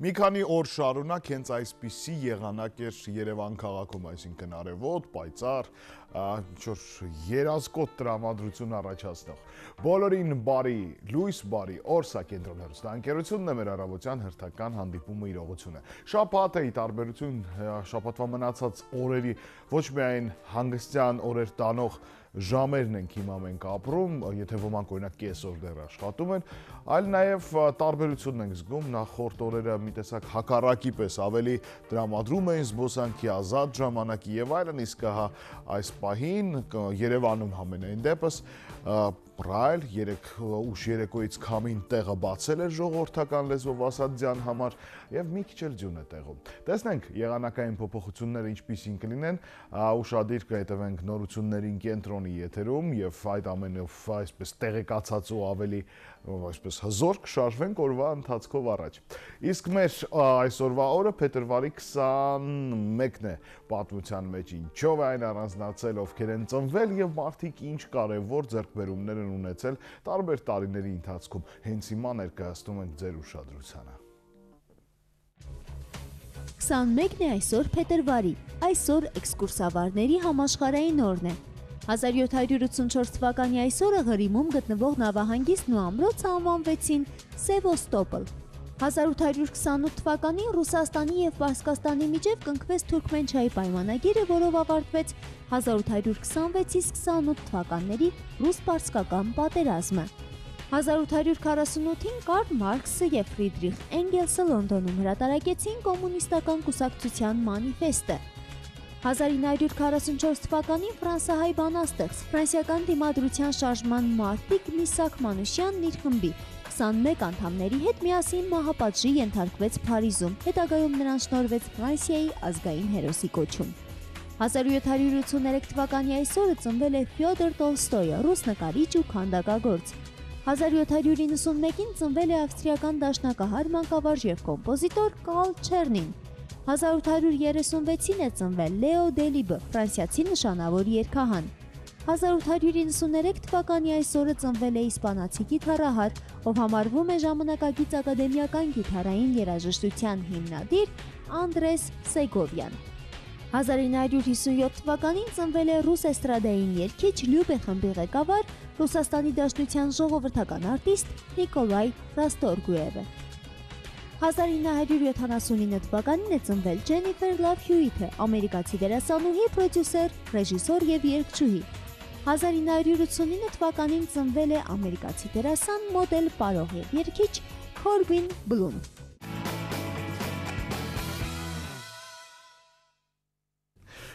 Մի քանի օր շարունակ հենց այսպիսի եղանակ էր Երևան քաղաքում, այսինքն արևոտ, պայծառ, երազկոտ տրամադրություն առաջացնող։ Բոլորին բարի լույս, բարի օր, սա Կենտրոն հեռուստաընկերությունն է, մեր առավոտյան հերթական հանդիպումը իրողությունը։ Շաբաթը ի տարբերություն շաբաթվա մնացած օրերի ոչ միայն հանգստյան օրեր տանող ժամերն ենք հիմա մենք ապրում, եթե ոմանք օրինակ կեսօր դեռ աշխատում են, այլ նաև տարբերությունն ենք զգում, նախորդ օրերը մի տեսակ հակառակի պես ավելի տրամադրում էին զբոսանքի ազատ ժամանակի եւ այլն, իսկ այս պահին Երևանում համենայն դեպս Ռայլ 3 ուշ երեկոյից քամին տեղը բացել էր ժողովրդական լեզվով ասած ձյան համար եւ մի քիչ էլ ձյուն է տեղում։ Տեսնենք եղանակային փոփոխությունները ինչպիսին կլինեն, ուշադիր կհետևենք նորություններին կենտրոնի եթերում եւ այդ ամենով այսպես տեղեկացած ու ավելի այսպես հզոր կշարժվենք օրվա ընթացքով առաջ։ Իսկ մեր այսօրվա օրը փետրվարի 21-ն է պատմության մեջ ինչով է այն առանձնացել, ովքեր են ծնվել եւ մարդիկ ինչ կարեւոր ձեռքբերումներ են ունեցել տարբեր տարիների ընթացքում։ Հենց հիմա ներկայացնում ենք ձեր ուշադրությանը։ 21-ն է այսօր փետրվարի, այսօր էքսկուրսավարների համաշխարհային օրն է։ 1784 թվականի այսօրը Ղրիմում գտնվող նավահանգիստն ու ամրոցը անվանվեցին Սևոստոպոլ։ 1828 թվականին Ռուսաստանի եւ Պարսկաստանի միջև կնքվեց Թուրքմենչայի պայմանագիրը, որով ավարտվեց 1826-ից 28 թվականների ռուս-պարսկական պատերազմը։ 1848-ին Կարլ Մարքսը եւ Ֆրիդրիխ Էնգելսը Լոնդոնում հրատարակեցին կոմունիստական կուսակցության մանիֆեստը։ 1944 թվականին ֆրանսահայ բանաստեղծ, ֆրանսիական դիմադրության շարժման մարտիկ Միսակ Մանուշյանն իր խմբի 21 անդամների հետ միասին մահապատժի ենթարկվեց Փարիզում, հետագայում նրան շնորհվեց Ֆրանսիայի ազգային հերոսի կոչում։ 1783 թվականի այսօրը ծնվել է Ֆյոդոր Տոլստոյը, ռուս նկարիչ ու քանդակագործ։ 1791-ին ծնվել է ավստրիական դաշնակահար, մանկավարժ եւ կոմպոզիտոր Կարլ Չեռնին։ 1836-ին է ծնվել Լեո Դելիբը, ֆրանսիացի նշանավոր երգահան։ 1893 թվականի այսօրը ծնվել է իսպանացի գիթառահար, ով համարվում է ժամանակակից ակադեմիական գիթառային երաժշտության հիմնադիր Անդրես Սեգովյան։ 1957 թվականին ծնվել է ռուս էստրադային երգիչ Լյուբե խմբի ղեկավար, Ռուսաստանի Դաշնության ժողովրդական արտիստ Նիկոլայ Ռաստորգուևը։ 1979 թվականին է ծնվել Ջենիֆեր Լավ Հյուիթը, ամերիկացի դերասանուհի, պրոդյուսեր, ռեժիսոր եւ երգչուհի։ 1989 թվականին ծնվել է ամերիկացի դերասան, մոդել, պարող եւ երգիչ Քորբին Բլում։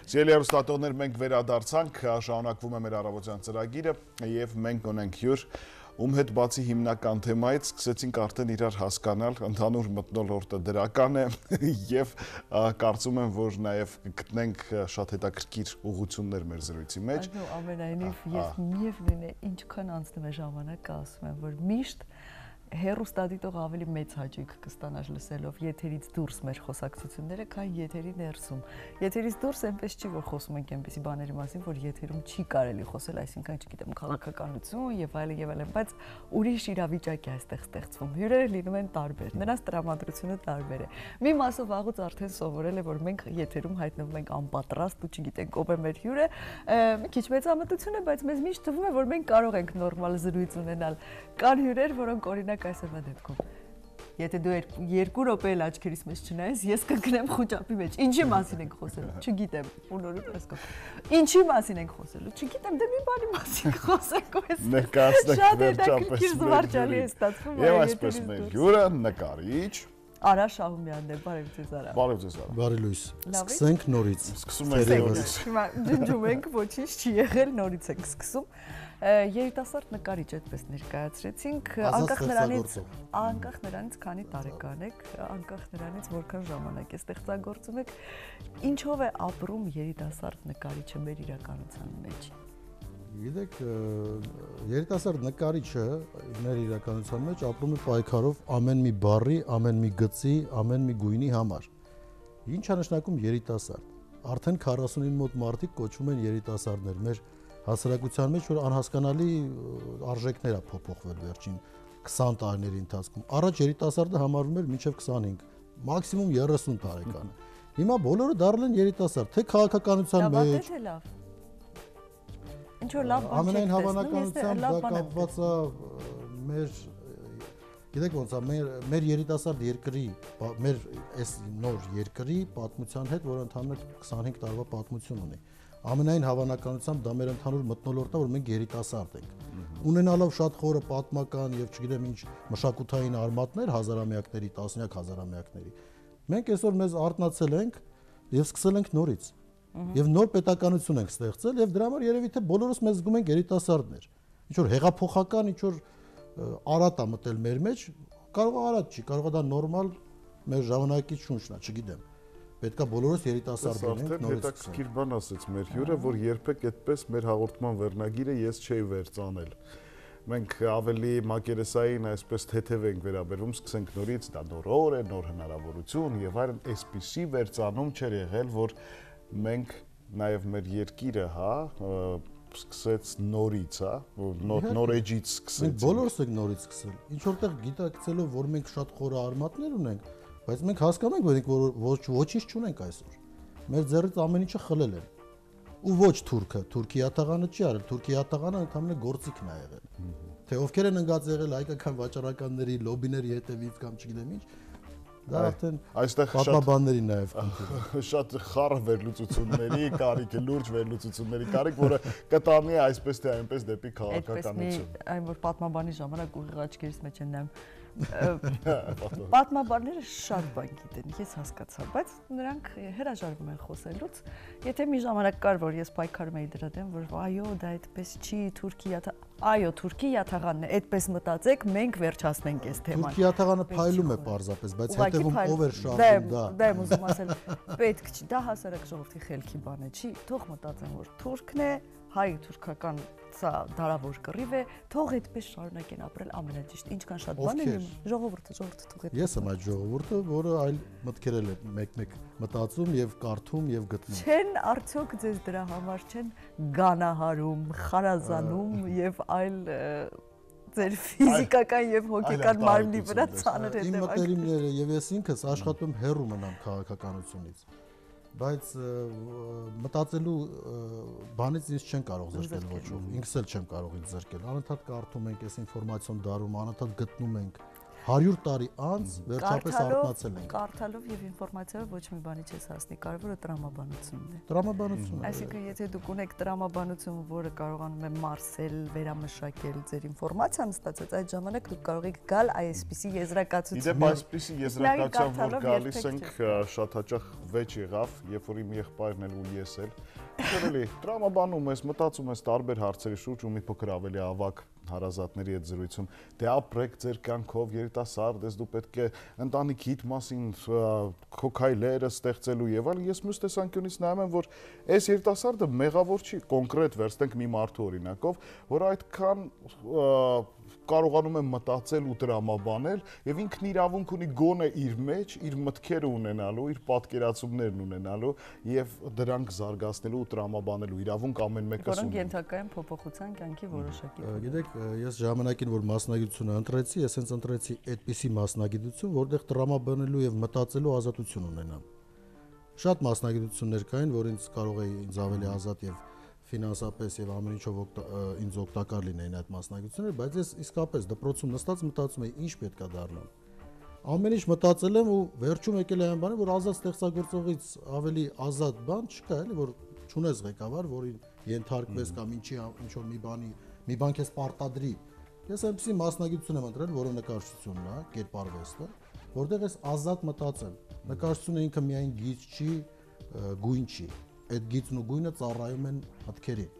Սիրելի հեռուստատողներ, մենք վերադարձանք, շարունակվում է մեր առավոտյան ծրագիրը եւ մենք ունենք հյուր, ում հետ բացի հիմնական թեմայից սկսեցինք արդեն իրար հասկանալ, ընդհանուր մթնոլորտը դրական է եւ կարծում եմ, որ նաեւ գտնենք շատ հետաքրքիր ուղղություններ մեր զրույցի մեջ։ Այո, ամենայնիվ ես միևնույն է, ինչքան անցնում է ժամանակը, ասում եմ, որ միշտ հեռուստադիտող ավելի մեծ հաճույք կստանաš լսելով եթերից դուրս մեր խոսակցությունները, քան եթերի ներսում։ Եթերից դուրս այնպես չի, որ խոսում ենք այնպիսի բաների մասին, որ եթերում չի կարելի խոսել, այսինքն, չգիտեմ, քաղաքականություն եւ այլն, բայց ուրիշ իրավիճակ է այստեղ ստեղծվում։ Հյուրերը լինում են տարբեր, նրանց տրամադրությունը տարբեր է։ Մի մասը վաղուց արդեն սովորել է, որ մենք եթերում հայտնվում ենք անպատրաստ ու չգիտենք ով է մեր հյուրը, մի քիչ մեծամտություն է, բայց մեզ միշտ թվում է, որ մենք կարող ենք նորմալ զրույց ունենալ։ Կան հյուրեր, որոնք օրինակ այսօրվա դեպքում եթե դու 2 րոպե էլ աչքերիս մեջ չնայես, ես կընկնեմ խոճապի մեջ։ Ինչի մասին ենք խոսելու, չգիտեմ։ Ունորի պես ինչի մասին ենք խոսելու, չգիտեմ, դե մի բանի մասին խոսենք, ներկայացնենք վերջապես զվարճալի է ստացվում։ Եվ այսպես մեր հյուրը նկարիչ Արա Շահումյանն է, բարև ձեզ Արա։ Բարև ձեզ Արա։ Բարի լույս։ Սկսենք նորից։ Սկսում ենք նորից։ Հիմա ջնջում ենք, ոչինչ չի եղել, նորից ենք սկսում։ Երիտասարդ նկարիչ այդպես ներկայացրեցինք, անկախ նրանից քանի տարեկան եք, անկախ նրանից որքան ժամանակ է ստեղծագործում եք, ինչով է ապրում երիտասարդ նկարիչը մեր իրականության մեջ։ Գիտեք, երիտասարդ նկարիչը մեր իրականության մեջ ապրում է պայքարով ամեն մի բառի, ամեն մի գծի, ամեն մի գույնի համար։ Ինչ է նշանակում երիտասարդ։ Արդեն 40-ին մոտ մարդիկ կոչվում են երիտասարդներ։ Մեր հասարակության մեջ որ անհասկանալի արժեքներ է փոփոխվել վերջին 20 տարիների ընթացքում։ Առաջ երիտասարդը համարվում էր մինչև 25 մաքսիմում 30 տարեկան։ Հիմա բոլորը դառել են երիտասարդ, թե քաղաքականության մեջ։ Ինչ որ լավ բան չէ։ Ամենայն հավանականությամբ դա կապված է մեր գիտեք ոնց է մեր երիտասարդ երկրի մեր այս նոր երկրի պատմության հետ, որը ընդհանուր 25 տարվա պատմություն ունի։ Ամենայն հավանականությամբ դա մեր ընդհանուր մթնոլորտն է, որ մենք երիտասարդ ենք։ Ունենալով շատ խորը պատմական եւ չգիտեմ ինչ մշակութային արմատներ հազարամյակների, տասնյակ հազարամյակների, մենք այսօր մեզ արտնացել ենք եւ սկսել ենք նորից։ Եվ նոր պետականություն ենք ստեղծել եւ դրա համար երևի թե բոլորս մեզ զգում ենք երիտասարդներ։ Ինչ որ հեղափոխական, ինչ որ արատ է մտել մեր մեջ, կարող է արատ չի, կարող է դա նորմալ մեր ժամանակի շունչն է, չգիտեմ։ Պետքա բոլորս երիտասարդներ ենք նորից։ Հետաքրքիր բան ասեց մեր հյուրը, որ երբեք այդպես մեր հաղորդման վերնագիրը ես չէի վերցանել։ Մենք ավելի մակերեսային այսպես թեթև ենք վերաբերվում, սկսենք նորից, դա նոր օր է, նոր հնարավորություն եւ այլն, այսպիսի վերցանում չէր եղել, որ մենք նաեւ մեր երկիրը, հա, սկսեց նորից, հա, նոր էջից սկսեց։ Մենք բոլորս ենք նորից սկսել։ Ինչ որտեղ գիտակցելով, որ մենք շատ խորը արմատներ ունենք, բայց մենք հասկանում ենք, որ ոչինչ չունենք այսօր։ Մեր ձեռից ամեն ինչը խլել են։ Ու ոչ թուրքը, Թուրքիա-տաղանը չի արել, Թուրքիա-տաղանը ընդհանրապես գործիքն է եղել։ Թե ովքեր են ընկած եղել հայկական վաճառականների, լոբիների հետևից կամ չգիտեմ ինչ, դա արդեն այստեղ պատմաբանների նաև շատ խառը վերլուծությունների կարիք է, լուրջ վերլուծությունների կարիք, որը կտանի այսպես թե այնպես դեպի քաղաքականություն։ Այն որ պատմաբանի ժամանակ ուղիղ աչքերից մեջ են նայում պատմաբանները շատ բան գիտեն, ես հասկացա, բայց նրանք հրաժարվում են խոսելուց։ Եթե մի ժամանակ կար, որ ես պայքարում էի դրա դեմ, որ այո, դա այդպես չի, այո, Թուրքիա-տաղանն է, այդպես մտածեք, մենք վերջացնենք այս թեման։ Թուրքիա-տաղանը փայլում է պարզապես, բայց հետևում ով էր շարժում դա։ Դա եմ ուզում ասել, պետք չի, դա հասարակ ժողովրդի խելքի բան է, չի, թող մտածեն, որ թուրքն է, հայ-թուրքական սա դարավոր կռիվ է, թող այդպես շարունակեն ապրել ամենաճիշտ, ինչքան շատ բան են ժողովուրդը թող այդպես։ Ես եմ այդ ժողովուրդը, որը այլ մտքերել է մեկ-մեկ մտածում եւ կարդում եւ գտնում։ Չեն արդյոք ձեզ դրա համար չեն գանահարում, խարազանում եւ այլ ձեր ֆիզիկական եւ հոգեկան մարմնի վրա ցաներ հետևակ։ Իմ մտերիմները եւ ես ինքս աշխատում հեռու մնամ քաղաքականությունից, բայց մտածելու բանից ինձ չեն կարող զրկել ոչով, ինքս էլ չեմ կարող ինձ զրկել, անընդհատ կարդում ենք այս ինֆորմացիոն դարում, անընդհատ գտնում ենք 100 տարի անց վերջապես արտնացել ենք։ Կարդալով եւ ինֆորմացիայով ոչ մի բանի չես հասնի, կարևորը տրամաբանությունն է։ Տրամաբանությունն է։ Այսինքն, եթե դուք ունեք տրամաբանություն, որը կարողանում է մարսել, վերամշակել ձեր ինֆորմացիան ստացած, այդ ժամանակ դուք կարող եք գալ այսպիսի եզրակացություն։ Իդեպ այսպիսի եզրակացությամբ որ գալիս ենք, շատ հաճախ վեճ եղավ, երբ որ իմ եղբայրն էլ ու ես էլ Երևի տրամաբանում ես, մտածում ես տարբեր հարցերի շուրջ ու մի փոքր ավելի ավակ հարազատների հետ զրույցում, դե ապրեք ձեր կյանքով, երիտասարդ ես, դու պետք է ընտանիքիդ մասին քո քայլերը ստեղծելու եւ այլն, ես մյուս տեսանկյունից նայում եմ, որ այս երիտասարդը մեղավոր չի, կոնկրետ վերցնենք մի մարդու օրինակով, որ այդքան կարողանում է մտածել ու տրամաբանել եւ ինքն իրավունք ունի գոնե իր մեջ իր մտքերը ունենալու, իր պատկերացումներն ունենալու եւ դրանք զարգացնելու ու տրամաբանելու իրավունք ամեն մեկը ունի։ Որոնք ենթակա են փոփոխության կյանքի որոշակի։ Գիտեք, ես ժամանակին որ մասնագիտությունը ընտրեցի, ես հենց ընտրեցի այդպիսի մասնագիտություն, որտեղ տրամաբանելու եւ մտածելու ազատություն ունենամ։ Շատ մասնագիտություններ կային, որ ինձ կարող էի ինձ ավելի ազատ եւ ֆինանսապես եւ ամեն ինչով ինձ օգտակար լինեին այդ մասնագիտությունները, բայց ես իսկապես դպրոցում նստած մտածում էի ինչ պետքա դառնամ։ Ամեն ինչ մտածել եմ ու վերջում եկել է այն բանը, որ ազատ ստեղծագործողից ավելի ազատ բան չկա, էլի, որ չունես ղեկավար, որին ենթարկվես կամ ինչ որ մի բան քեզ պարտադրի։ Ես այնպեսի մասնագիտություն եմ ընտրել, որը նկարչությունն է, կերպարվեստը, որտեղ ես ազատ մտածեմ։ Նկարչությունը ինքը միայն գիծ չի, գույն չի։ Այդ գիծն ու գույնը ծառայում են մտքերին։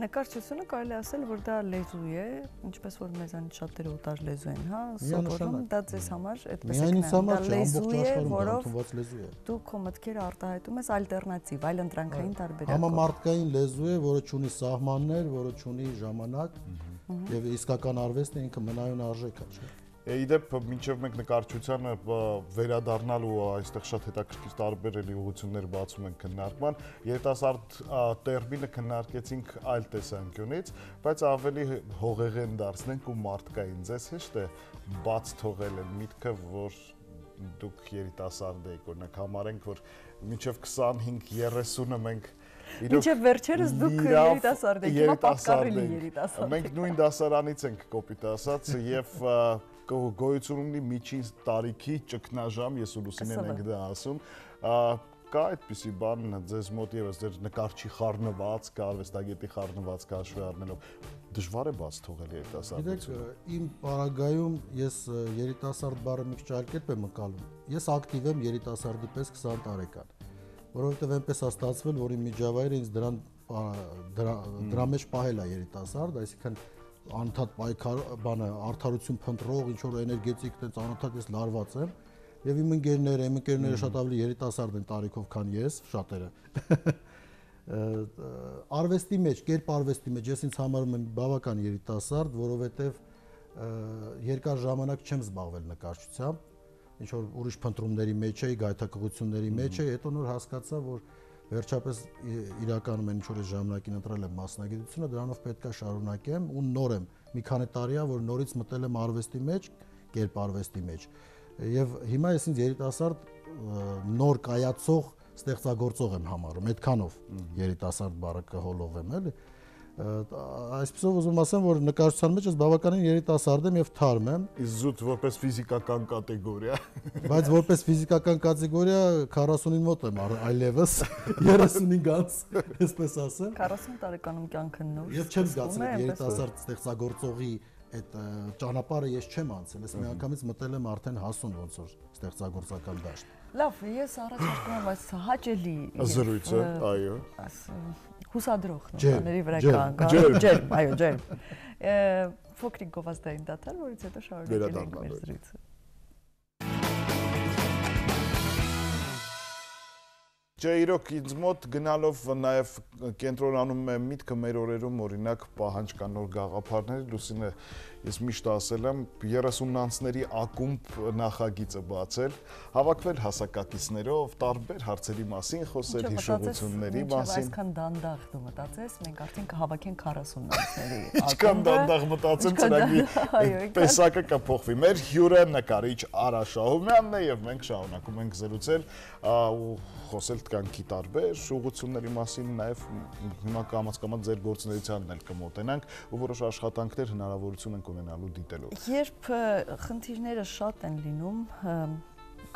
Նկարչությունը կարելի ասել, որ դա լեզու է, ինչպես որ մեզանից շատերը օտար լեզու են, հա, սովորում, դա ձեզ համար այդպես է, դա լեզու է, որով դու քո մտքերը արտահայտում ես ալտերնատիվ, այլ ընտրանքային տարբերակով։ Համամարտկային լեզու է, որը չունի սահմաններ, որը չունի ժամանակ, եւ իսկական արվեստը ինքը մնայուն արժեք է, չէ՞։ Իդեպ մինչև մենք նկարչությանը վերադառնալ ու այստեղ շատ հետաքրքիր տարբեր ուղղություններ բացում են քննարկման, երիտասարդ տերմինը քննարկեցինք այլ տեսանկյունից, բայց ավելի հողեղեն դարձնենք ու մարդկային։ Ձեզ հեշտ է բաց թողել այն միտքը, որ դուք երիտասարդ եք, օրինակ համարենք, որ մինչև 25-30-ը մենք Մինչև վերջերս դուք երիտասարդ եք, հիմա պատկառելի երիտասարդ։ Մենք նույն դասարանից ենք կոպիտ ասած եւ գոյություն ունի միջին տարիքի ճգնաժամ, ես ու Լուսինեն ենք դա ասում։ Կա այդպիսի բան ձեզ մոտ եւս ձեր նկարչի խառնվածքը, արվեստագետի խառնվածքը հաշվի առնելով դժվար է բաց թողել երիտասարդությունը։ Գիտեք, իմ պարագայում ես երիտասարդ բառը մի քիչ այլ կերպ եմ ընկալում։ Ես ակտիվ եմ երիտասարդի պես 20 տարեկան, որովհետև այնպես է ստացվել, որ իմ միջավայրը ինձ դրա մեջ պահել է երիտասարդ, այսինքն անընդհատ պայքար բանը արդարություն փնտրող, ինչ որ էներգետիկ տենց անընդհատ ես լարված եմ։ Եվ իմ ընկերները շատ ավելի երիտասարդ են տարիքով, քան ես, շատերը։ Արվեստի մեջ, կերպ արվեստի մեջ ես ինձ համարում եմ բավական երիտասարդ, որովհետև երկար ժամանակ չեմ զբաղվել նկարչությամբ, ինչ որ ուրիշ փնտրումների մեջ էի, գայթակղությունների մեջ էի, հետո նոր հասկացա, որ վերջապես իրականում ինչ որ ժամանակին ընտրել եմ մասնագիտությունը, դրանով պետք է շարունակեմ ու նոր եմ։ Մի քանի տարի է, որ նորից մտել եմ արվեստի մեջ, կերպ արվեստի մեջ։ Եվ հիմա ես ինձ երիտասարդ նոր կայացող ստեղծագործող եմ համարում, այդքանով երիտասարդ բառը կհոլովեմ, էլի։ Այսպեսով ուզում ասեմ, որ նկարչության մեջ ես բավականին երիտասարդ եմ եւ թարմ եմ։ Իսկ զուտ որպես ֆիզիկական կատեգորիա։ Բայց որպես ֆիզիկական կատեգորիա 40-ին մոտ եմ այլևս 35-ից, այսպես ասեմ։ 40 տարեկանում կյանքը նոր։ Ես չեմ զգացել երիտասարդ ստեղծագործողի այդ ճանապարհը ես չեմ անցել, ես միանգամից մտել եմ արդեն հասուն ոնց որ ստեղծագործական դաշտ։ Լավ, ես առաջարկում եմ այս հաճելի զրույցը, այո։ Հուսադրող նորաների վրա կանգ։ Ջերմ, այո, ջերմ։ Փոքրիկ գովազդային դատար, որից հետո շարունակել ենք մեր զրույցը։ Չէ, իրոք ինձ մոտ գնալով նաև կենտրոնանում է միտքը մեր օրերում օրինակ պահանջ կան նոր գաղափարների, Լուսինը ես միշտ ասել եմ 30-անցների ակումբ նախագիծը բացել, հավաքվել հասակակիցներով, տարբեր հարցերի մասին խոսել, հիշողությունների մասին։ Այսքան դանդաղ դու մտածես, մենք արդեն կհավաքենք 40-անցների ակումբը։ Ինչքան դանդաղ մտածեմ, ծրագրի տեսակը կփոխվի։ Մեր հյուրը նկարիչ Արա Շահումյանն է եւ մենք շարունակում ենք զրուցել ու խոսել տկանքի տարբեր ուղղությունների մասին, նաև հիմա կամաց-կամաց ձեր գործունեությանն էլ կմոտենանք ու որոշ աշխատանքներ հնարավորություն ենք ունենալու դիտելու։ Երբ խնդիրները շատ են լինում,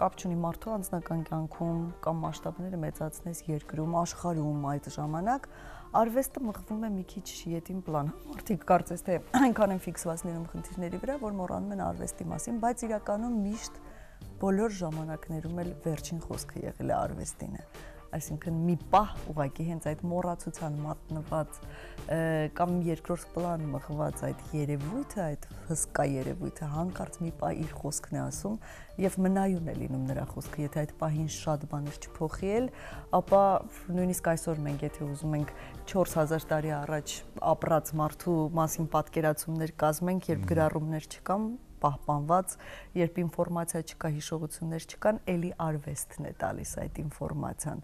կապ չունի մարդու անձնական կյանքում կամ մասշտաբները մեծացնես երկրում, աշխարհում այդ ժամանակ, արվեստը մղվում է մի քիչ ետին պլան։ Մարդիկ կարծես թե այնքան են ֆիքսված լինում խնդիրների վրա, որ մոռանում են արվեստի մասին, բայց իրականում միշտ բոլոր ժամանակներում էլ վերջին խոսքը եղել է արվեստին է։ Այսինքն մի պահ ուղղակի հենց այդ մոռացության մատնված կամ երկրորդ պլան մղված այդ երևույթը, այդ հսկա երևույթը հանկարծ մի պահ իր խոսքն է ասում եւ մնայուն է լինում նրա խոսքը, եթե այդ պահին շատ բաներ չփոխի էլ, ապա նույնիսկ այսօր մենք եթե ուզում ենք 4000 տարի առաջ ապրած մարդու մասին պատկերացումներ կազմենք, երբ գրառումներ չկան, պահպանված, երբ ինֆորմացիա չկա, հիշողություններ չկան, էլի արվեստն է տալիս այդ ինֆորմացիան։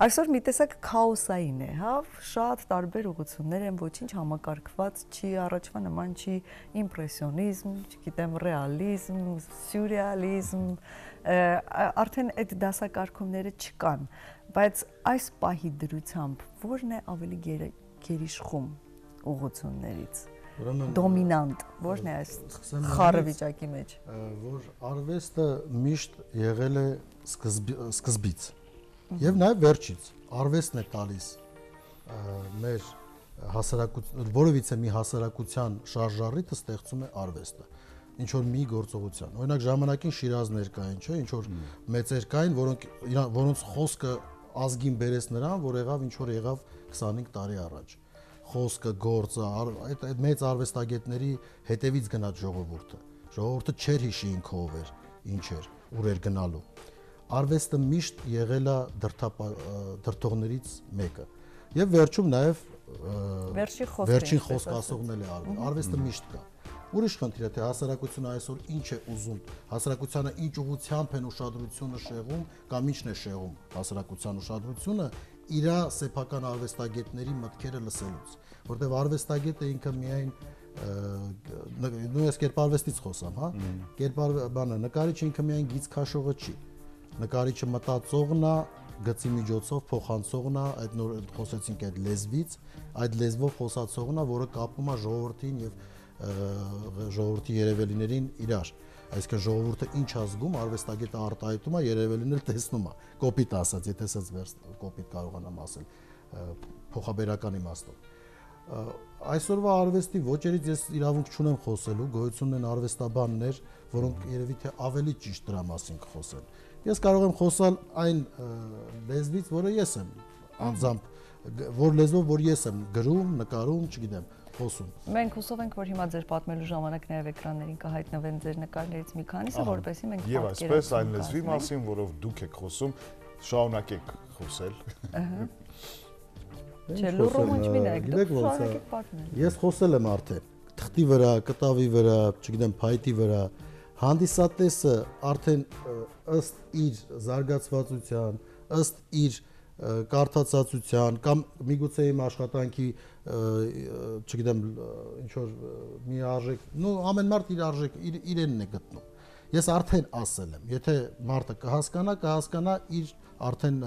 Այսօր մի տեսակ քաոսային է, հա, շատ տարբեր ուղղություններ են, ոչինչ համակարգված չի, առաջվա նման չի իմպրեսիոնիզմ, չգիտեմ, ռեալիզմ, սյուրռեալիզմ, արդեն այդ դասակարգումները չկան, բայց այս պահի դրությամբ ո՞րն է ավելի գերիշխում ուղղություններից։ Դոմինանտ, ո՞րն է այս խառը վիճակի մեջ։ Որ արվեստը միշտ եղել է սկզբից եւ նաեւ վերջից։ Արվեստն է տալիս մեր հասարակության, որովհետեւ մի հասարակության շարժառիթը ստեղծում է արվեստը։ Ինչ որ մի գործողության։ Օրինակ ժամանակին Շիրազներ կային, չէ՞, ինչ որ մեծեր կային, որոնց խոսքը ազգին բերեց նրան, որ եղավ ինչ որ եղավ 25 տարի առաջ։ Խոսքը, գործը, այդ մեծ արվեստագետների հետևից գնաց ժողովուրդը։ Ժողովուրդը չէր հիշի ինքը ով էր, ինչ էր, ուր էր գնալու։ Արվեստը միշտ եղել է դրթողներից մեկը։ Եվ վերջում նաև վերջին խոսք ասողն է արվեստը միշտ կա։ Ուրիշ խնդիր է, թե հասարակությունը այսօր ինչ է ուզում, հասարակությանը ինչ ուղղությամբ են ուշադրությունը շեղում կամ ինչն է շեղում հասարակության ուշադրությունը իր սեփական արվեստագետների մտքերը լսելուց, որտեղ արվեստագետը ինքը միայն նույն ես կերպարվեստից խոսամ, հա։ Բանը նկարիչը ինքը միայն գիծ քաշողը չի։ Նկարիչը մտածողն է, գծի միջոցով փոխանցողն է, այդ նոր խոսեցինք այդ լեզվից, այդ լեզվով խոսացողն է, որը կապում է ժողովրդին եւ ժողովրդի երևելիներին իրար։ Այսինքն ժողովուրդը ինչ ազգում արվեստագետը արտահայտում է, երևելին էլ տեսնում է։ Կոպիտ ասած, եթե ասած վերս կոպիտ կարողանամ ասել, փոխաբերական իմաստով։ Այսօրվա արվեստի ոճերից ես իրավունք չունեմ խոսելու, գոյություն ունեն արվեստաբաններ, որոնք երևի թե ավելի ճիշտ դրա մասին կխոսեն։ Ես կարող եմ խոսալ այն լեզվից, որը ես եմ անձամբ, որ լեզվով, որ ես եմ գրում, նկարում, չգիտեմ, խոսում։ Մենք հուսով ենք, որ հիմա ձեր պատմելու ժամանակ նաև էկրաններին կհայտնվեն ձեր նկարներից մի քանիսը, որպեսզի մենք եւ այսպես այն լեզվի մասին, որով դուք եք խոսում, շարունակեք խոսել։ Չէ, լուրում ինչ մինեք, դուք շարունակեք պատմել։ Ես խոսել եմ արդեն թղթի վրա, կտավի վրա, չգիտեմ, փայտի վրա, հանդիսատեսը արդեն ըստ իր զարգացվածության, ըստ իր կարդացածության կամ միգուցե իմ աշխատանքի, չգիտեմ, ինչ որ մի արժեք, նո ամեն մարդ իր արժեք իրենն է գտնում։ Ես արդեն ասել եմ, եթե մարդը կհասկանա իր արդեն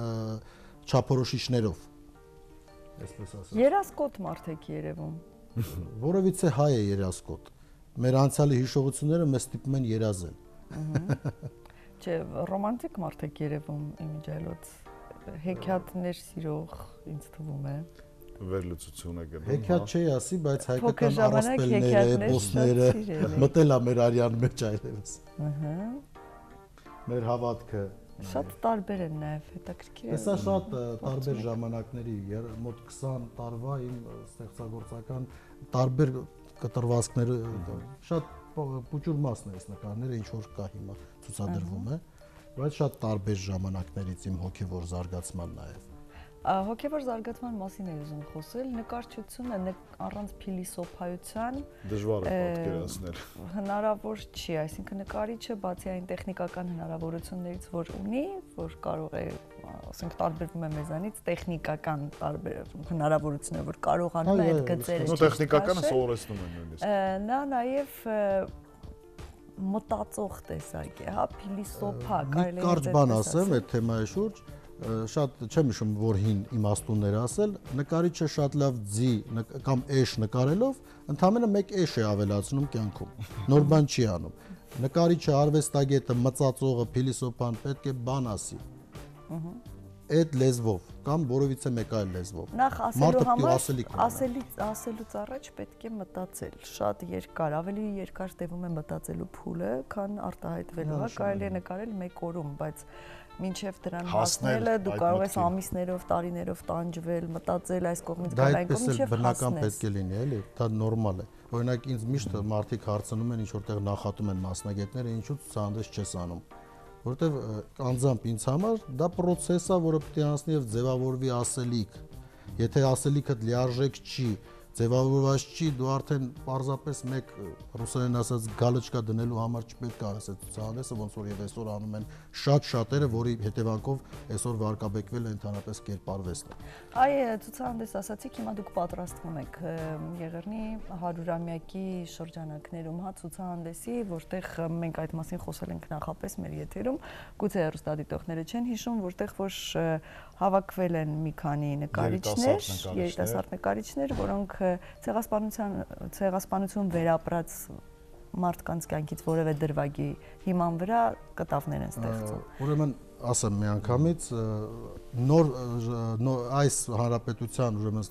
չափորոշիչներով։ Այսպես ասած։ Երասկոտ մարդ եք երևում։ Որովից է հայ է երասկոտ։ Մեր անցյալի հիշողությունները մեզ ստիպում են երազել։ Չէ, ռոմանտիկ մարդ եք երևում իմիջիայլոց։ Հեքիաթներ սիրող ինձ թվում է։ Վերլուծություն է գնում։ Հեքիաթ չի ասի, բայց հայկական առասպելները, էպոսները մտել է մեր արյան մեջ այլևս։ Մեր հավատքը շատ տարբեր են նաև, հետաքրքիր է։ Սա շատ տարբեր ժամանակների, մոտ 20 տարվա իմ ստեղծագործական տարբեր կտրվածքները, շատ փոճուր մասն է այս նկարները, ինչ որ կա հիմա ցուցադրվում է, բայց շատ տարբեր ժամանակներից իմ հոգևոր զարգացման նաև։ Հոգևոր զարգացման մասին եմ ուզում խոսել, նկարչությունը առանց փիլիսոփայության դժվար է պատկերացնել։ Հնարավոր չի, այսինքն նկարիչը բացի այն տեխնիկական հնարավորություններից, որ ունի, որ կարող է, ասենք, տարբերվում է մեզանից տեխնիկական տարբեր հնարավորությունները, որ կարողանում է այդ գծերը։ Նո տեխնիկականը սովորեցնում են նույնիսկ։ Նա նաև մտածող տեսակ է, հա, փիլիսոփա, կարելի է կարճ բան ասեմ այդ թեմայի շուրջ, շատ չեմ հիշում որ հին իմաստուններ ասել, նկարիչը շատ լավ ձի կամ էշ նկարելով ընդամենը մեկ էշ է ավելացնում կյանքում, նոր բան չի անում։ Նկարիչը, արվեստագետը, մծածողը, փիլիսոփան պետք է բան ասի այդ լեզվով կամ որովից է մեկ այլ լեզվով։ Նախ ասելու համար ասելուց առաջ պետք է մտածել շատ երկար, ավելի երկար տևում է մտածելու փուլը, քան արտահայտվելու, հա, կարելի է նկարել մեկ օրում, բայց մինչև դրան հասնելը դու կարող ես ամիսներով, տարիներով տանջվել, մտածել այս կողմից գալ այն կողմից եւ հասնես։ Բնական պետք է լինի, էլի, դա նորմալ է։ Օրինակ ինձ միշտ մարդիկ հարցնում են, ինչ որտեղ նախատում են մասնագետները, ինչու ցուցահանդես չես անում։ Որտեվ անձամբ ինձ համար դա process է, որը պետք է անցնի եւ ձևավորվի ասելիք։ Եթե ասելիքը լիարժեք չի, ձևավորված չի, դու արդեն պարզապես մեկ ռուսերեն ասած գալոչկա դնելու համար չպետք է անես այդ ցուցահանդեսը, ոնց որ եւ այսօր անում են շատ շատերը, որի հետևանքով այսօր վարկաբեկվել է ընդհանրապես կերպարվեստը։ Այ ցուցահանդես ասացիք, հիմա դուք պատրաստվում եք Եղեռնի 100-ամյակի շրջանակներում, հա, ցուցահանդեսի, որտեղ մենք այդ մասին խոսել ենք նախապես մեր եթերում, գուցե հեռուստադիտողները չեն հիշում, որտեղ որ հավաքվել են մի քանի նկարիչներ, երիտասարդ նկարիչներ, որոնք ցեղասպանություն վերապրած մարդկանց կյանքից որևէ դրվագի հիման վրա կտավներ են ստեղծում։ Ուրեմն ասեմ միանգամից նոր այս հանրապետության ուրեմն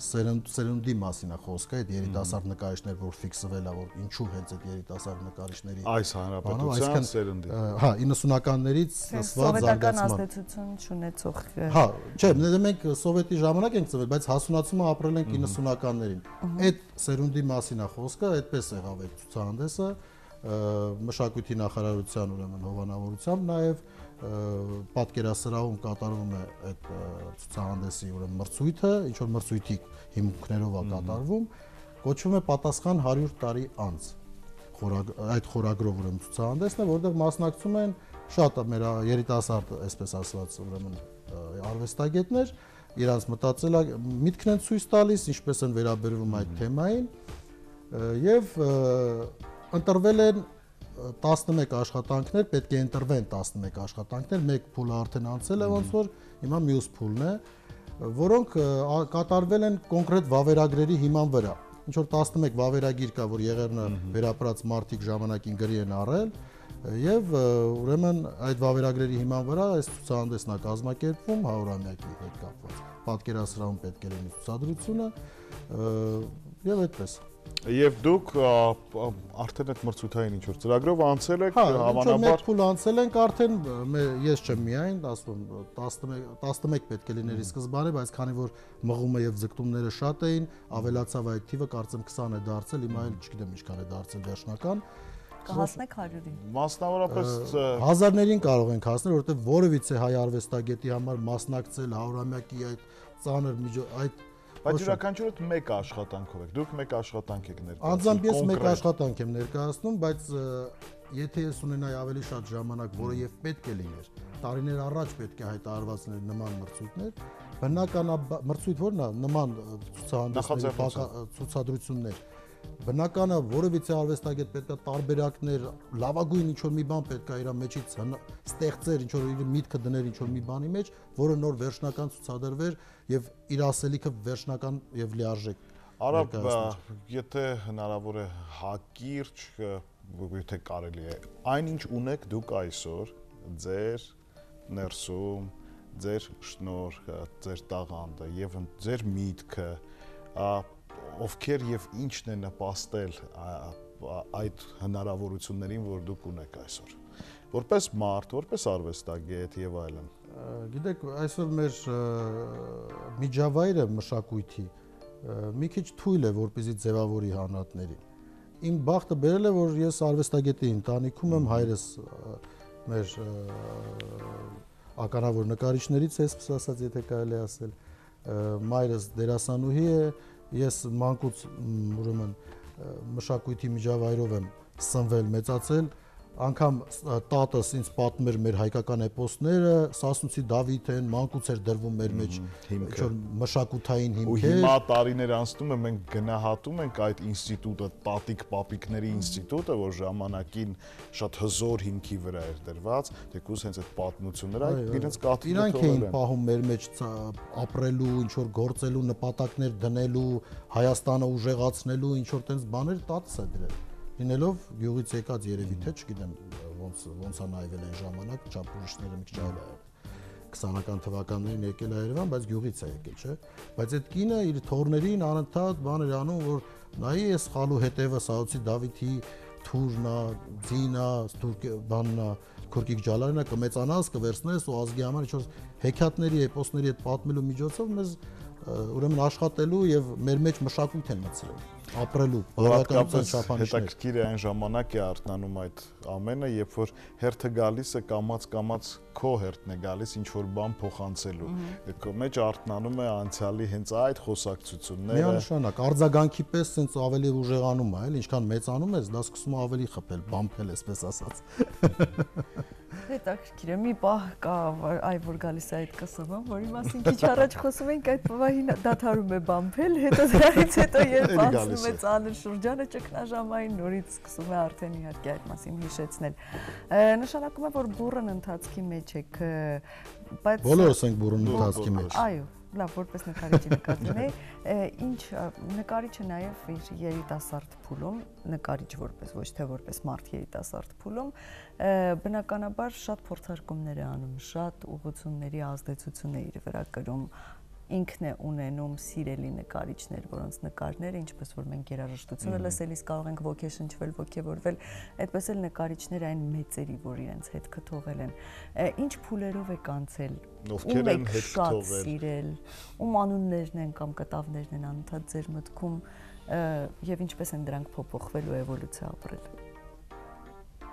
սերունդի մասին է խոսքը, այդ երիտասարդ նկարիչներ, որ ֆիքսվել է, որ ինչու հենց այդ երիտասարդ նկարիչների այս հանրապետության սերունդի։ Հա, 90-ականներից սկսված սովետական ազդեցություն չունեցող։ Հա, չէ, մենք սովետի ժամանակ ենք ծնվել, բայց հասունացումը ապրել ենք 90-ականներին։ Այդ սերունդի մասին է խոսքը, այդպես եղավ այդ ցուցահանդեսը, մշակույթի նախարարության ուրեմն հովանավորությամբ նաև պատկերասրահում կատարվում է այդ ցուցահանդեսի ուրեմն մրցույթը, ինչ որ մրցույթի հիմունքներով է կատարվում, կոչվում է պատասխան 100 տարի անց։ Այդ խորագրով ուրեմն ցուցահանդեսն է, որտեղ մասնակցում են շատ մեր երիտասարդ, այսպես ասված, ուրեմն արվեստագետներ, իրանց մտածելակ միտքն են ցույց տալիս, ինչպես են վերաբերվում այդ թեմային։ եւ ընտրվել են 11 աշխատանքներ, պետք է ընտրվեն 11 աշխատանքներ, մեկ փուլը արդեն անցել է ոնց որ, հիմա մյուս փուլն է, որոնք կատարվել են կոնկրետ վավերագրերի հիման վրա։ Ինչ որ 11 վավերագիր կա, որ եղերնը վերապրած մարդիկ ժամանակին գրի են առել, եւ ուրեմն այդ վավերագրերի հիման վրա այս ցուցահանդեսն է կազմակերպվում 100-ամյակի հետ կապված։ Պատկերասրահում պետք է լինի ցուցադրությունը եւ այդպես։ Եվ դուք արդեն այդ մրցութային ինչ որ ծրագրով անցել եք հավանաբար մեկ փուլ անցել ենք արդեն ես չեմ միայն ասում 11 պետք է լիներ ի սկզբանե, բայց քանի որ մղումը եւ ձգտումները շատ էին, ավելացավ այդ թիվը, կարծեմ 20 է դարձել, հիմա էլ չգիտեմ ինչքան է դարձել վերջնական։ Կհասնեք 100-ին։ Մասնավորապես հազարներին կարող ենք հասնել, որովհետեւ որևիցե հայ արվեստագետի համար մասնակցել 100-ամյակի այդ ծանր այդ Բայց յուրաքանչյուրդ մեկ աշխատանքով եք։ Դուք մեկ աշխատանք եք ներկայացնում։ Անձամբ ես մեկ աշխատանք եմ ներկայացնում, բայց եթե ես ունենայի ավելի շատ ժամանակ, որը եւ պետք է լիներ, տարիներ առաջ պետք է հայտարարված լիներ նման մրցույթներ, բնականաբար մրցույթ որն է, նման ցուցահանդեսների ցուցադրություններ։ Բնականը որևիցե արվեստագետ պետք է տարբերակներ, լավագույն ինչ որ մի բան պետք է իր մեջից ստեղծեր, ինչ որ իր միտքը դներ ինչ որ մի բանի մեջ, որը նոր վերջնական ցուցադրվեր եւ իր ասելիքը վերջնական եւ լիարժեք։ Արա, եթե հնարավոր է հակիրճ, եթե կարելի է, այնինչ ունեք դուք այսօր ձեր ներսում, ձեր շնորհը, ձեր տաղանդը եւ ձեր միտքը, ովքեր եւ ինչն է նպաստել այդ հնարավորություններին, որ դուք ունեք այսօր։ Որպես մարդ, որպես արվեստագետ եւ այլն։ Գիտեք, այսօր մեր միջավայրը մշակույթի մի քիչ թույլ է, որպեսզի ձևավորի հանրատներին։ Իմ բախտը բերել է, որ ես արվեստագետի ընտանիքում եմ, հայրս մեր ականավոր նկարիչներից է, այսպես ասած, եթե կարելի ասել, մայրս դերասանուհի է, ես մանկուց ուրեմն մշակույթի միջավայրով եմ սնվել, մեծացել, անգամ տատս ինձ պատմում էր մեր հայկական էպոսները, Սասունցի Դավիթեն, մանկուց էր դրվում մեր մեջ ինչ-որ մշակութային հիմքեր։ Ու հիմա տարիներ անցնում են, մենք գնահատում ենք այդ ինստիտուտը, տատիկ-պապիկների ինստիտուտը, որ ժամանակին շատ հզոր հիմքի վրա էր դրված, թեկուզ հենց այդ պատմությունները իրենց կաթիլը իրանք էին պահում մեր մեջ ապրելու, ինչ-որ գործելու, նպատակներ դնելու, Հայաստանը ուժեղացնելու, ինչ-որ տենց բաներ տատս է դրել։ Լինելով գյուղից եկած երևի թե չգիտեմ ոնց է նայվել այն ժամանակ, չափորոշիչները մի քիչ այլ է 20-ական թվականներին եկել է Երևան, բայց գյուղից է եկել, չէ՞։ Բայց այդ կինը իր թորներին անընդհատ բան էր անում, որ նայի էս խալու հետևը Սահոցի Դավիթի թուրնա, ձինա, բաննա, Քուրկիկ Ջալարինա կմեծանաս, կվերցնես ու ազգի համար ինչ-որ հեքիաթների, էպոսների հետ պատմելու միջոցով մեզ ուրեմն աշխատելու եւ մեր մեջ մշակույթ են մտցրել, ապրելու, բավականին չափանիշներ։ Հետաքրքիր է այն ժամանակ է արթնանում այդ ամենը, երբ որ հերթը գալիս է կամած քո հերթն է գալիս ինչ որ բան փոխանցելու։ Քո մեջ արթնանում է անցյալի հենց այդ խոսակցությունները։ Միանշանակ արձագանքի պես sense ավելի ուժեղանում է, այլ ինչքան մեծանում ես, դա սկսում է ավելի խփել, բամփել, այսպես ասած։ Հետաքրքիր է, մի պահ կա, այ որ գալիս է այդ կսումը, որի մասին քիչ առաջ խոսում ենք, այդ պահին դադարում է բամփել, հետո դրանից հետո երբ անցնում է ծանր շրջանը ճգնաժամային, նորից սկսում է արդեն իհարկե այդ մասին հիշեցնել։ Նշանակում է, որ բուրըն ընթացքի մեջ եք, բայց բոլորս ենք բուրըն ընթացքի մեջ։ Այո, լավ, որպես նկարիչի նկատի ունեի, ինչ նկարիչը նաև իր երիտասարդ փուլում, նկարիչ որպես ոչ թե որպես մարդ երիտասարդ փուլում, բնականաբար շատ փորձարկումներ է անում, շատ ուղղությունների ազդեցություն է իր վրա կրում, ինքն է ունենում սիրելի նկարիչներ, որոնց նկարները, ինչպես որ մենք երաժշտությունը լսելիս կարող ենք ոգեշնչվել, ոգևորվել, այդպես էլ նկարիչներ այն մեծերի, որ իրենց հետքը թողել են։ Ինչ փուլերով եք անցել, ովքեր են հետք թողել, սիրել, ում անուններն են կամ կտավներն են անընդհատ ձեր մտքում եւ ինչպես են դրանք փոփոխվել ու էվոլյուցիա ապրել։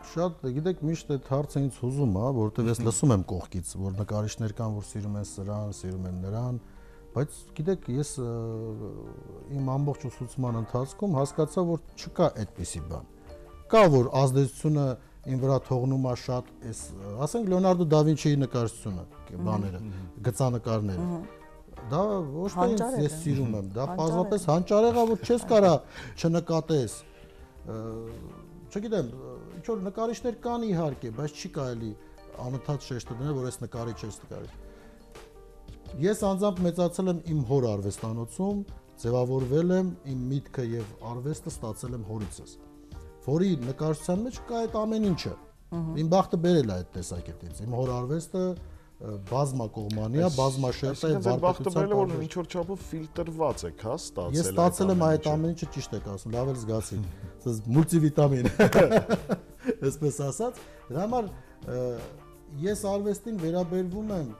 Շատ, գիտեք, միշտ այդ հարցը ինձ հուզում է, որովհետեւ ես լսում եմ կողքից, որ նկարիչներ կան, որ սիրում են սրան, սիրում են նրան, բայց գիտեք, ես իմ ամբողջ ուսուցման ընթացքում հասկացա, որ չկա այդպիսի բան։ Կա որ ազդեցությունը ին վրա թողնում է շատ, այս, ասենք Լեոնարդո դա Վինչիի նկարչությունը, բաները, գծանկարները։ Դա ոչ թե ես սիրում եմ, դա պարզապես հանճարեղ է, որ չես կարա չնկատես։ Չգիտեմ, ինչ որ նկարիչներ կան իհարկե, բայց չի կարելի անընդհատ շեշտը դնել, որ այս նկարիչ է, նկարիչ։ Ես անձամբ մեծացել եմ իմ հոր արվեստանոցում, ձևավորվել եմ, իմ միտքը եւ արվեստը ստացել եմ հորիցս, որի նկարչության մեջ կա այդ ամեն ինչը։ Իմ բախտը բերել է այդ տեսակետից։ Իմ հոր արվեստը բազմակողմանիա, բազմաշերտ է, բախտը բերել է, որ ինչ որ չափով ֆիլտրված եք, հա, ստացել։ Ես ստացել եմ այդ ամեն ինչը, ճիշտ եք ասում, լավ էլ զգացի։ Սա մուլտիվիտամին։ Այսպես ասած, դրա համար ես արվեստին վերաբերվում եմ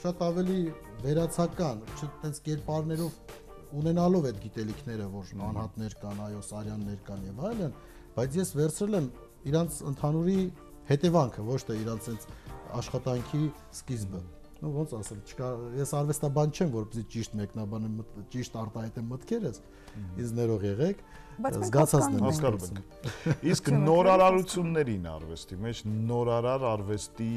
շատ ավելի վերացական, այտենց կերպարներով ունենալով այդ գիտելիքները, որ անհատներ կան, այո, Սարյաններ կան եւ այլն, բայց ես վերցրել եմ իրանց ընդհանուրի հետևանքը, ոչ թե իրանց այնց աշխատանքի սկիզբը։ Ну ոնց ասեմ, չկա, ես արվեստաբան չեմ, որպեսզի ճիշտ մեկնաբանեմ, ճիշտ արտահայտեմ մտքերս, ինձ ներող եղեք, զգացածն եմ հասկանում։ Իսկ նորարարություններին արվեստի մեջ նորարար արվեստի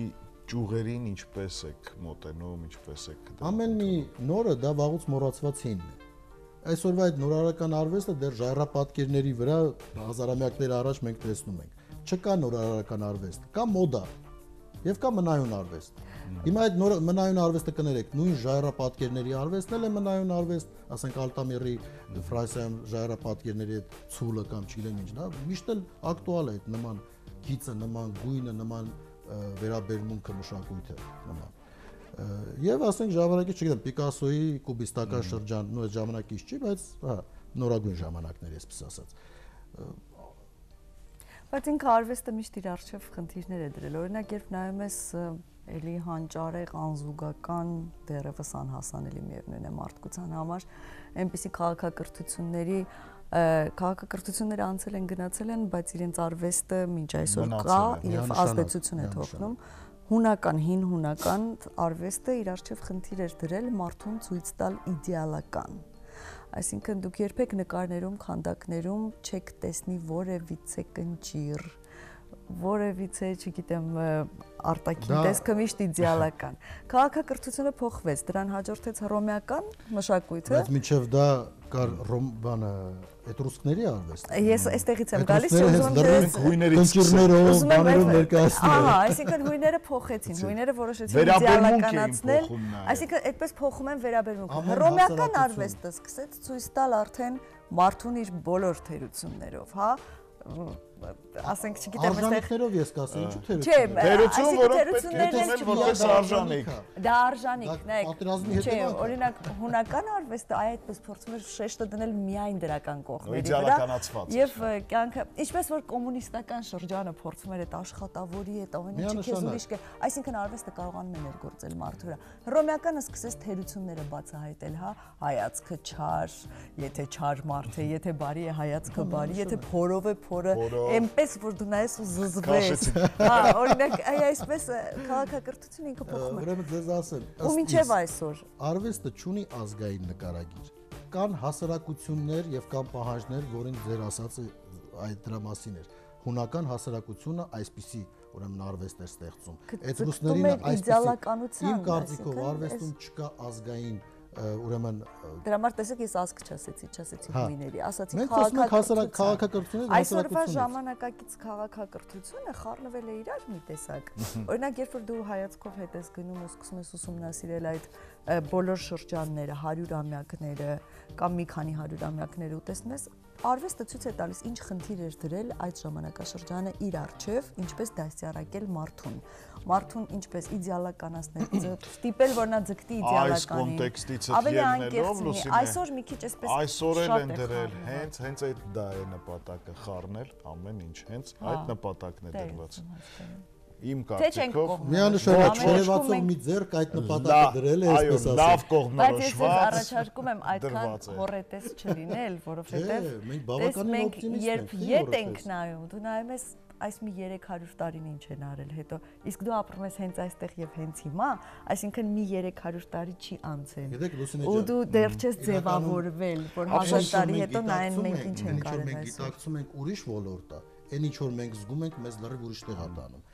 ճյուղերին ինչպես եք մոտենում, ինչպես եք դնում։ Ամեն մի նորը դա վաղուց մոռացված հինն է։ Այսօրվա այդ նորարարական արվեստը դեռ ժայռապատկերների վրա հազարամյակներ առաջ մենք տեսնում ենք։ Չկա նորարարական արվեստ, կա մոդա եւ կա մնայուն արվեստ։ Հիմա այդ մնայուն արվեստը կներեք, նույն ժայռապատկերների արվեստն էլ է մնայուն արվեստ, ասենք Ալտամիրի Ֆրանսիայում ժայռապատկերների այդ ցուլը կամ չգիտեմ ինչ, դա միշտ էլ ակտուալ է այդ նման գիծը, նման գույնը, նման վերաբերմունքը մշակույթը նման։ Եվ ասենք ժամանակից, չգիտեմ, Պիկասոյի կուբիստական շրջան, նույն ժամանակից չի, բայց հա, նորագույն ժամանակներ, այսպես ասած։ Բայց ինքը արվեստը միշտ իր առջև խնդիրներ է դրել։ Օրինակ, երբ նայում ես էլի հանճարեղ, անզուգական, դեռևս անհասանելի միևնույն է մարդկության համար, այնպիսի քաղաքակրթությունները անցել են, գնացել են, բայց իրենց արվեստը մինչ այսօր կա եւ ազդեցություն է թողնում։ Հունական, հին հունական արվեստը իր առջև խնդիր էր դրել մարդուն ցույց տալ իդեալական։ Այսինքն դուք երբեք նկարներում, քանդակներում չեք տեսնի որևիցե կնճիր, որևիցե, չգիտեմ, արտաքին տեսքը միշտ իդեալական։ Քաղաքակրթությունը փոխվեց, դրան հաջորդեց հռոմեական մշակույթը։ Բայց մինչև դա կար բանը էտրուսկների արվեստը։ Ես այստեղից եմ գալիս, ուզում եմ հույներից կնճիրներով, բաներով ներկայացնել։ Ահա, այսինքն հույները փոխեցին, հույները որոշեցին իդեալականացնել, այսինքն այդպես փոխում են վերաբերմունքը։ Հռոմեական արվեստը սկսեց ցույց տալ արդեն մարդուն իր բոլոր թերություններով, հա, ասենք չգիտեմ, արժանիքներով ես կասեմ, ինչու թերություն, որոնք պետք է որպես արժանիք։ Դա արժանիքն է։ Չէ, օրինակ հունական արվեստը այդպես փորձում էր շեշտը դնել միայն դրական կողմերի վրա։ Եվ կյանքը, ինչպես որ կոմունիստական շրջանը փորձում էր այդ աշխատավորի, այդ ամենը չքեզ ուրիշ կեր, այսինքն արվեստը կարողանում է ներգործել մարդու վրա։ Հռոմեականը սկսեց թերությունները բացահայտել, հա, հայացքը չար, եթե չար մարդ է, եթե բարի է, հայացքը բարի, եթե փորով է, փորը այնպես որ դու նայես ու զզվես։ Հա, օրինակ, այսպես քաղաքակրթությունը ինքը փոխում է։ Ուրեմն ձեզ ասեմ, ու մինչև այսօր արվեստը չունի ազգային նկարագիր։ Կան հասարակություններ եւ կան պահանջներ, որին ձեր ասածը այդ դրա մասին էր։ Հունական հասարակությունը այսպիսի ուրեմն արվեստ է ստեղծում։ Այդ ռուսներին այսպիսի իմ կարծիքով արվեստում չկա ազգային ուրեմն դրա համար տեսեք ես ազգ չասեցի հույների, ասացի քաղաքակրթություն։ Այսօրվա ժամանակակից քաղաքակրթությունը խառնվել է իրար մի տեսակ։ Օրինակ, երբ որ դու հայացքով հետ ես գնում ու սկսում ես ուսումնասիրել այդ բոլոր շրջանները, 100-ամյակները կամ մի քանի 100-ամյակները ու տեսնում ես արվեստը ցույց է տալիս ինչ խնդիր էր դրել այդ ժամանակաշրջանը իր առջև, ինչպես դասյարակել մարդուն։ Մարդուն ինչպես իդեալականացնել, ստիպել որ նա ձգտի իդեալականին։ Ավելի անկեղծ լինի։ Այսօր մի քիչ էսպես այսօր են դրել, հենց այդ դա է նպատակը խառնել ամեն ինչ, հենց այդ նպատակն է դրված։ Իմ կարծիքով միանշանակ շերեվացող մի ձեռք այդ նպատակը դրել է, այսպես ասած։ Լավ կողմնորոշված։ Բայց ես առաջարկում եմ այդքան հոռետես չլինել, որովհետև մենք բավականին օպտիմիստ ենք։ Երբ ետ ենք նայում, դու նայում ես այս մի 300 տարին ինչ են արել հետո, իսկ դու ապրում ես հենց այստեղ եւ հենց հիմա, այսինքն մի 300 տարի չի անցել։ Ու դու դեռ չես ձևավորվել, որ 1000 տարի հետո նայեն մենք ինչ ենք արել այսօր։ Մենք գիտակցում ենք ուրիշ ոլորտ է, այն ինչ որ մենք զգում ենք, մեզ լրիվ ուրիշ տեղ է տանում։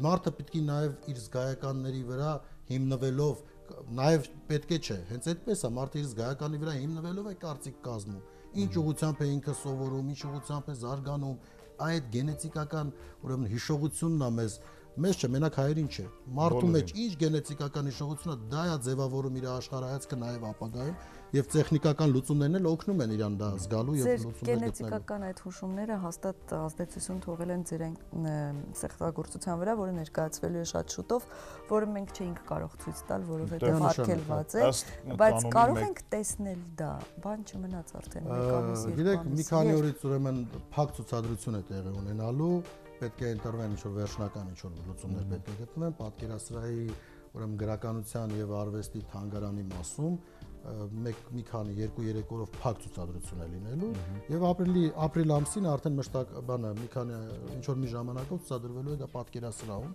Մարդը պետք է նաև իր զգայականների վրա հիմնվելով, նաև պետք է չէ, հենց այդպես է, մարդը իր զգայականի վրա հիմնվելով է կարծիք կազմում, ինչ ուղղությամբ է ինքը սովորում, ինչ ուղղությամբ է զարգանում, այդ գենետիկական, ուրեմն հիշողությունն է մեզ չէ, մենակ հայերին չէ, մարդու մեջ ինչ գենետիկական հիշողություն է, դա է ձևավորում իր աշխարհայացքը նաև ապագայում եւ տեխնիկական լուծումներն էլ օգնում են իրան դա զգալու եւ լուծումներ գտնելու։ Գենետիկական այդ հուշումները հաստատ ազդեցություն թողել են ձեր ստեղծագործության վրա, որը ներկայացվելու է շատ շուտով, որը մենք չէինք կարող ցույց տալ, որովհետեւ արգելված է, բայց կարող ենք տեսնել դա, բան չմնաց արդեն մեկ ամիս երկու ամիս։ Գիտեք, մի քանի օրից ուրեմն փակ ցուցադրություն է տեղի ունենալու, պետք է ընտրվեն ինչ-որ վերջնական ինչ-որ լուծումներ պետք է գտնվեն պատկերասրահի ուրեմն գրականության եւ արվեստի թանգարանի մասում մի քանի 2-3 օրով փակ ցուցադրություն է լինելու եւ ապրիլ ամսին արդեն մշտակ բանը մի քանի ինչ որ մի ժամանակով ցուցադրվելու է դա պատկերասրահում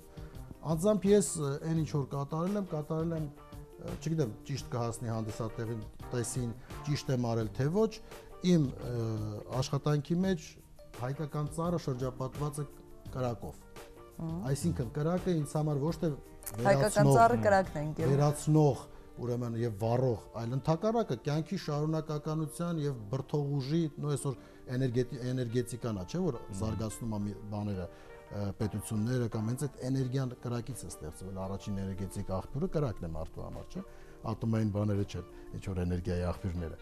անձամբ ես այն ինչ որ կատարել եմ չգիտեմ ճիշտ կհասնի հանդիսատեղին տեսին ճիշտ եմ արել թե ոչ իմ աշխատանքի մեջ հայկական ծառը շրջապատված է կրակով այսինքն կրակը ինձ համար ոչ թե հայկական ծառը կրակն է ընկել վերացնող ուրեմն եւ վառող, այլ ընդհակառակը կյանքի շարունակականության եւ բրդող ուժի, նո այսօր էներգետիկան է, չէ՞ որ զարգացնում է բաները, պետությունները կամ հենց այդ էներգիան կրակից է ստեղծվել, առաջին էներգետիկ աղբյուրը կրակն է մարդու համար, չէ՞, ատոմային բաները չեն, ինչ որ էներգիայի աղբյուրները։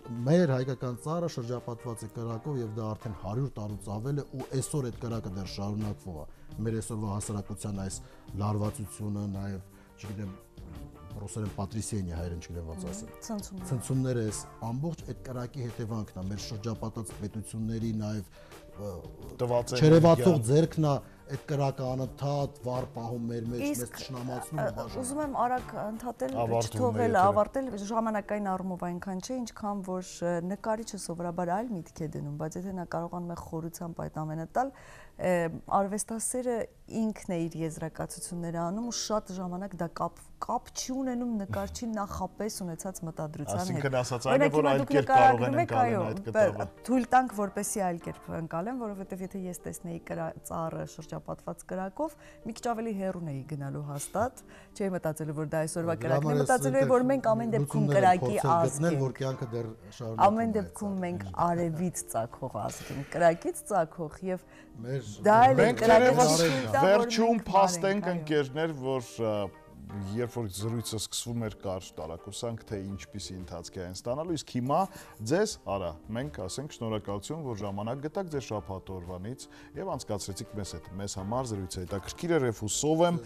Մեր հայկական ծառը շրջապատված է կրակով եւ դա արդեն 100 տարուց ավել է ու այսօր այդ կրակը դեռ շարունակվում է։ Մեր այսօրվա հասարակության այս լարվածությունը, նաեւ, չգիտեմ, ռուսերեն պատրիսիենի հայերեն չգիտեմ ոնց ասեմ ցնցումները էս ամբողջ այդ կրակի հետևանքն է մեր շրջապատած պետությունների նաև չերևացող ձեռքն է այդ կրակը անընդհատ վառ պահում մեր մեջ մեզ ճշնամացնում ու բաժանում ուզում եմ արագ ընդհատել չթողել ավարտել ժամանակային առումով այնքան չէ ինչքան որ նկարիչը սովորաբար այլ միտք է դնում բայց եթե նա կարողանում է խորությամբ այդ ամենը տալ արվեստասերը ինքն է իր եզրակացությունները անում ու շատ ժամանակ դա կապ չի ունենում նկարչի նախապես ունեցած մտադրության հետ։ Այսինքն ասած այն է, որ այլ կերպ կարող են ընկալեն այդ կտավը։ Թույլ տանք, որպեսզի այլ կերպ ընկալեն, որովհետև եթե ես տեսնեի ծառը շրջապատված կրակով, մի քիչ ավելի հեռուն էի գնալու հաստատ, չէի մտածելու, որ դա այսօրվա կրակն է, մտածելու էի, որ մենք ամեն դեպքում կրակի ազգ ենք, որ կյանքը դեռ շարունակվում է։ Ամեն դեպքում մենք արևից ծագող ազգ ենք, կրակից ծագող եւ դա էլ է վերջում փաստ ենք ընկերներ, որ երբ որ զրույցը սկսվում էր կարճ տարակուսանք, թե ինչպիսի ընթացք է այն ստանալու, իսկ հիմա ձեզ, արա, մենք ասենք շնորհակալություն, որ ժամանակ գտաք ձեր շաբաթ օրվանից եւ անցկացրեցիք մեզ հետ։ Մեզ համար զրույցը հետաքրքիր էր եւ հուսով եմ,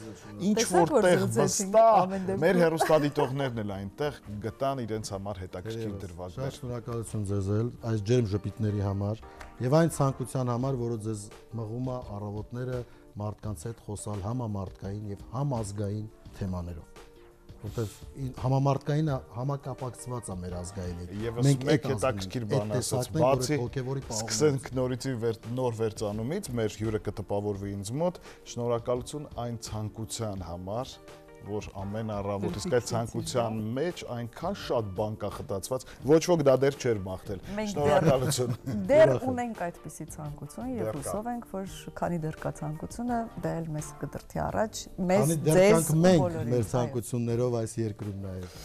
ինչ որտեղ վստահ մեր հեռուստադիտողներն էլ այնտեղ գտան իրենց համար հետաքրքիր դրվագներ։ Շնորհակալություն ձեզ էլ այս ջերմ ժպիտների համար եւ այն ցանկության համար, որը ձեզ մղում է առավոտները մարդկանց հետ խոսալ համամարտկային եւ համազգային թեմաներով, որտեղ համամարտկայինը համակապակցված է մեր ազգային հետ։ Մենք մեկ հետաքրքիր բան ասած, բացի սկսենք նոր վերծանումից, մեր հյուրը կտպավորվի ինձ մոտ, շնորհակալություն այն ցանկության համար, որ ամեն առավոտ իսկ այդ ցանկության մեջ այնքան շատ բան կա խտացված, ոչ ոք դա դեռ չէր մաղթել։ Շնորհակալություն։ Դեռ ունենք այդպիսի ցանկություն եւ հուսով ենք, որ քանի դեռ կա ցանկությունը, դա էլ մեզ կդրթի առաջ, մեզ ձեզ մենք մեր ցանկություններով այս երկրում նաեւ։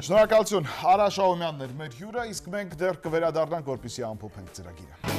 Շնորհակալություն։ Արա Շահումյանն էր մեր հյուրը, իսկ մենք դեռ կվերադառնանք, որպեսզի ամփոփենք ծրագիրը։